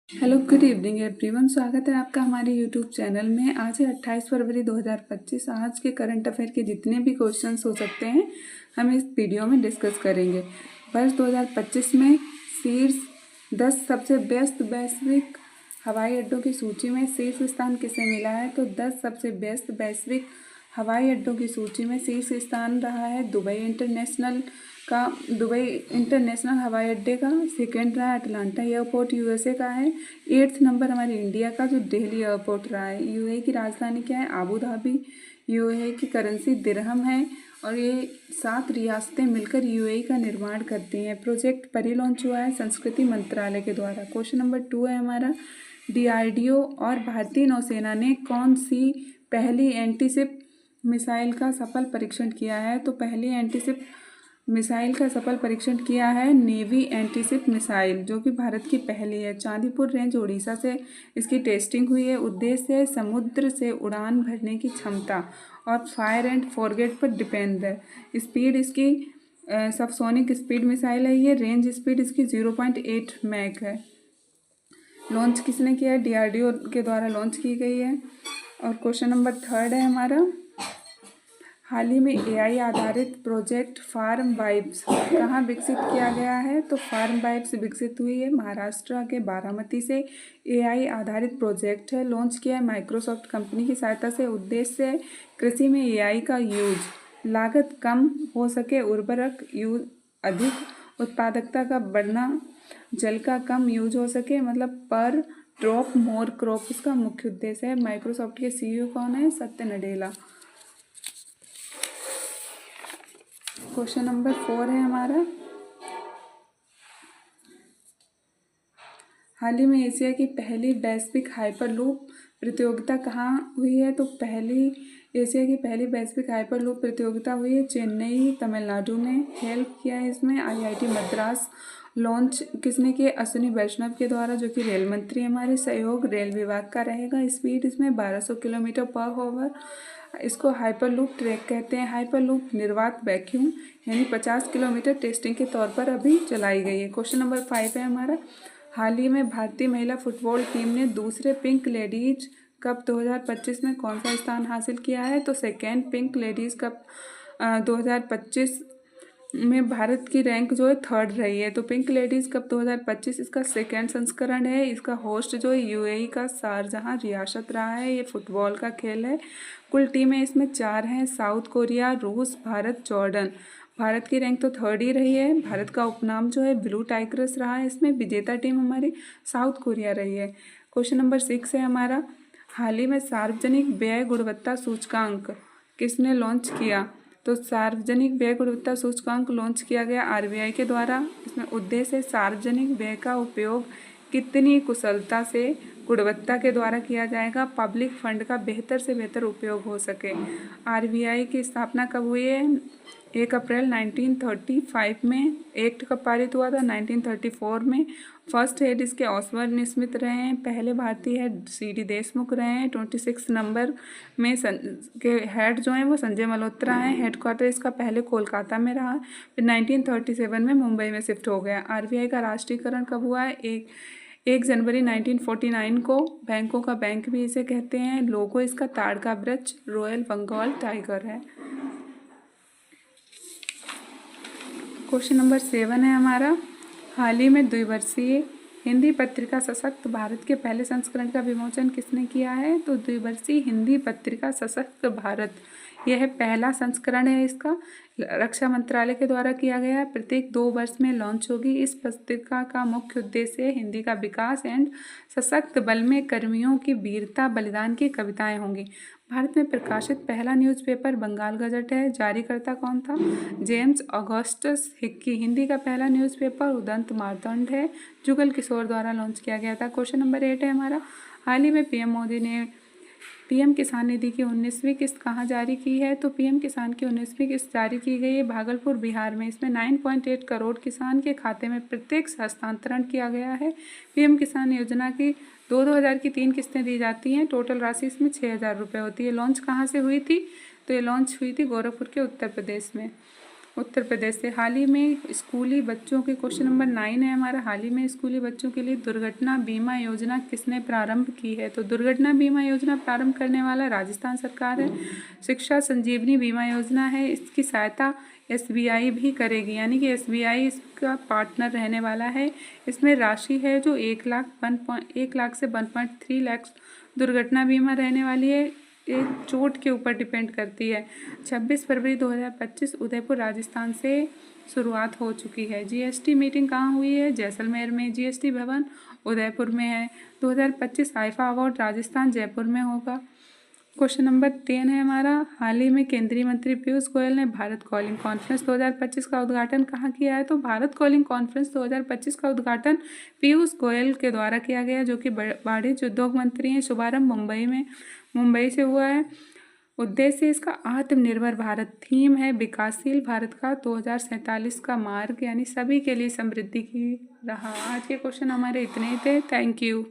Hello good evening everyone. स्वागत है आपका हमारे यूट्यूब चैनल में। आज है 28 फरवरी 2025। आज के करंट अफेयर के जितने भी क्वेश्चंस हो सकते हैं हम इस वीडियो में डिस्कस करेंगे। वर्ष 2025 में शीर्ष 10 सबसे व्यस्त वैश्विक हवाई अड्डों की सूची में शीर्ष स्थान किसे मिला है? तो 10 सबसे व्यस्त वैश्विक हवाई अड्डों की सूची में शीर्ष स्थान रहा है दुबई इंटरनेशनल हवाई अड्डे का। सेकेंड रहा अटलांटा एयरपोर्ट यूएसए का है। 8th नंबर हमारे इंडिया का जो दिल्ली एयरपोर्ट रहा है। यूएई की राजधानी क्या है? Abu Dhabi. यूएई की करेंसी दिरहम है और ये 7 रियासतें मिलकर यूएई का निर्माण करती हैं। प्रोजेक्ट परी लॉन्च हुआ है संस्कृति मंत्रालय के द्वारा। क्वेश्चन नंबर 2 है हमारा, डीआरडीओ और भारतीय नौसेना ने कौन सी पहली एंटीशिप मिसाइल का सफल परीक्षण किया है? तो पहली एंटीशिप मिसाइल का सफल परीक्षण किया है नेवी एंटीशिप मिसाइल, जो कि भारत की पहली है। चांदीपुर रेंज उड़ीसा से इसकी टेस्टिंग हुई है। उद्देश्य है समुद्र से उड़ान भरने की क्षमता और फायर एंड फॉरगेट पर डिपेंड है। स्पीड इसकी सबसोनिक स्पीड मिसाइल है ये। रेंज स्पीड इसकी 0.8 मैक है। लॉन्च किसने किया है? डीआरडीओ के द्वारा लॉन्च की गई है। और क्वेश्चन नंबर 3 है हमारा, हाल ही में एआई आधारित प्रोजेक्ट फार्म वाइब्स कहाँ विकसित किया गया है? तो फार्म वाइब्स विकसित हुई है महाराष्ट्र के बारामती से। एआई आधारित प्रोजेक्ट है, लॉन्च किया है माइक्रोसॉफ्ट कंपनी की सहायता से। उद्देश्य है कृषि में एआई का यूज, लागत कम हो सके, उर्वरक यूज अधिक, उत्पादकता का बढ़ना, जल का कम यूज हो सके, मतलब पर ड्रॉप मोर क्रॉप इसका मुख्य उद्देश्य है। माइक्रोसॉफ्ट के सीईओ कौन है? सत्य नडेला। क्वेश्चन नंबर 4 है हमारा, हाल ही में एशिया की पहली वैश्विक हाइपरलूप प्रतियोगिता कहाँ हुई है? तो एशिया की पहली वैश्विक हाइपरलूप प्रतियोगिता हुई है चेन्नई तमिलनाडु में। हेल्प किया है इसमें आईआईटी मद्रास। लॉन्च किसने किया? अश्विनी वैष्णव के द्वारा, जो कि रेल मंत्री हमारे। सहयोग रेल विभाग का रहेगा। स्पीड इसमें 1200 किलोमीटर पर आवर। इसको हाइपरलूप ट्रैक कहते हैं। हाइपरलूप निर्वात वैक्यूम यानी 50 किलोमीटर टेस्टिंग के तौर पर अभी चलाई गई है। क्वेश्चन नंबर 5 है हमारा, हाल ही में भारतीय महिला फुटबॉल टीम ने दूसरे पिंक लेडीज कप 2025 में कौन सा स्थान हासिल किया है? तो सेकेंड पिंक लेडीज कप 2025 में भारत की रैंक जो है 3rd रही है। तो पिंक लेडीज कप 2025 इसका सेकेंड संस्करण है। इसका होस्ट जो है यूएई का शारजाह रियासत रहा है। ये फुटबॉल का खेल है। कुल टीमें इसमें 4 हैं, साउथ कोरिया, रूस, भारत, जॉर्डन। भारत की रैंक तो 3rd ही रही है। भारत का उपनाम जो है ब्लू टाइगर्स रहा है। इसमें विजेता टीम हमारी साउथ कोरिया रही है। क्वेश्चन नंबर 6 है हमारा, हाल ही में सार्वजनिक व्यय गुणवत्ता सूचकांक किसने लॉन्च किया? तो सार्वजनिक व्यय गुणवत्ता सूचकांक लॉन्च किया गया आरबीआई के द्वारा। इसमें उद्देश्य है सार्वजनिक व्यय का उपयोग कितनी कुशलता से गुणवत्ता के द्वारा किया जाएगा, पब्लिक फंड का बेहतर से बेहतर उपयोग हो सके। आरबीआई की स्थापना कब हुई है? 1 अप्रैल 1935 में। एक्ट कब पारित हुआ था? 1934 में। फर्स्ट हेड इसके ऑसबर्न स्मिथ रहे हैं। पहले भारतीय हेड सीडी देशमुख रहे हैं। 26 नंबर में के हेड जो हैं वो संजय मल्होत्रा हैं। हेडक्वार्टर इसका पहले कोलकाता में रहा, फिर 1937 में मुंबई में शिफ्ट हो गया। आरबीआई का राष्ट्रीयकरण कब हुआ है? 1 जनवरी 1949 को। बैंकों का बैंक भी इसे कहते हैं। लोगो इसका ताड़ का वृक्ष रॉयल बंगाल टाइगर है। क्वेश्चन नंबर 7 है हमारा, हाल ही में द्विवर्षीय हिंदी पत्रिका सशक्त भारत के पहले संस्करण का विमोचन किसने किया है? तो द्विवर्षीय हिंदी पत्रिका सशक्त भारत, यह पहला संस्करण है इसका। रक्षा मंत्रालय के द्वारा किया गया है। प्रत्येक 2 वर्ष में लॉन्च होगी। इस पत्रिका का मुख्य उद्देश्य हिंदी का विकास एंड सशक्त बल में कर्मियों की वीरता बलिदान की कविताएं होंगी। भारत में प्रकाशित पहला न्यूज़पेपर बंगाल गजट है। जारीकर्ता कौन था? James Augustus Hickey. हिंदी का पहला न्यूज़पेपर उदंत मार्तंड है, जुगल किशोर द्वारा लॉन्च किया गया था। क्वेश्चन नंबर 8 है हमारा, हाल ही में पीएम मोदी ने पीएम किसान निधि की 19वीं किस्त कहाँ जारी की है? तो पीएम किसान की 19वीं किस्त जारी की गई है भागलपुर बिहार में। इसमें 9.8 करोड़ किसान के खाते में प्रत्यक्ष हस्तांतरण किया गया है। पीएम किसान योजना की 2-2 हज़ार की 3 किस्तें दी जाती हैं। टोटल राशि इसमें 6,000 रुपये होती है। लॉन्च कहाँ से हुई थी? तो ये लॉन्च हुई थी गोरखपुर के उत्तर प्रदेश में। उत्तर प्रदेश से। हाल ही में स्कूली बच्चों के क्वेश्चन नंबर 9 है हमारा, हाल ही में स्कूली बच्चों के लिए दुर्घटना बीमा योजना किसने प्रारंभ की है? तो दुर्घटना बीमा योजना प्रारंभ करने वाला राजस्थान सरकार है। शिक्षा संजीवनी बीमा योजना है, इसकी सहायता SBI भी करेगी, यानी कि SBI इसका पार्टनर रहने वाला है। इसमें राशि है जो 1 लाख से 1.3 लाख दुर्घटना बीमा रहने वाली है। ये चोट के ऊपर डिपेंड करती है। 26 फरवरी 2025 उदयपुर राजस्थान से शुरुआत हो चुकी है। GST मीटिंग कहाँ हुई है? जैसलमेर में। GST भवन उदयपुर में है। 2025 आईफा अवार्ड राजस्थान जयपुर में होगा। क्वेश्चन नंबर 10 है हमारा, हाल ही में केंद्रीय मंत्री पीयूष गोयल ने भारत कॉलिंग कॉन्फ्रेंस 2025 का उद्घाटन कहाँ किया है? तो भारत कॉलिंग कॉन्फ्रेंस 2025 का उद्घाटन पीयूष गोयल के द्वारा किया गया, जो कि वाणिज्य उद्योग मंत्री हैं। शुभारंभ मुंबई से हुआ है। उद्देश्य इसका आत्मनिर्भर भारत, थीम है विकासशील भारत का 2047 का मार्ग, यानी सभी के लिए समृद्धि की राह। आज के क्वेश्चन हमारे इतने ही थे। Thank you.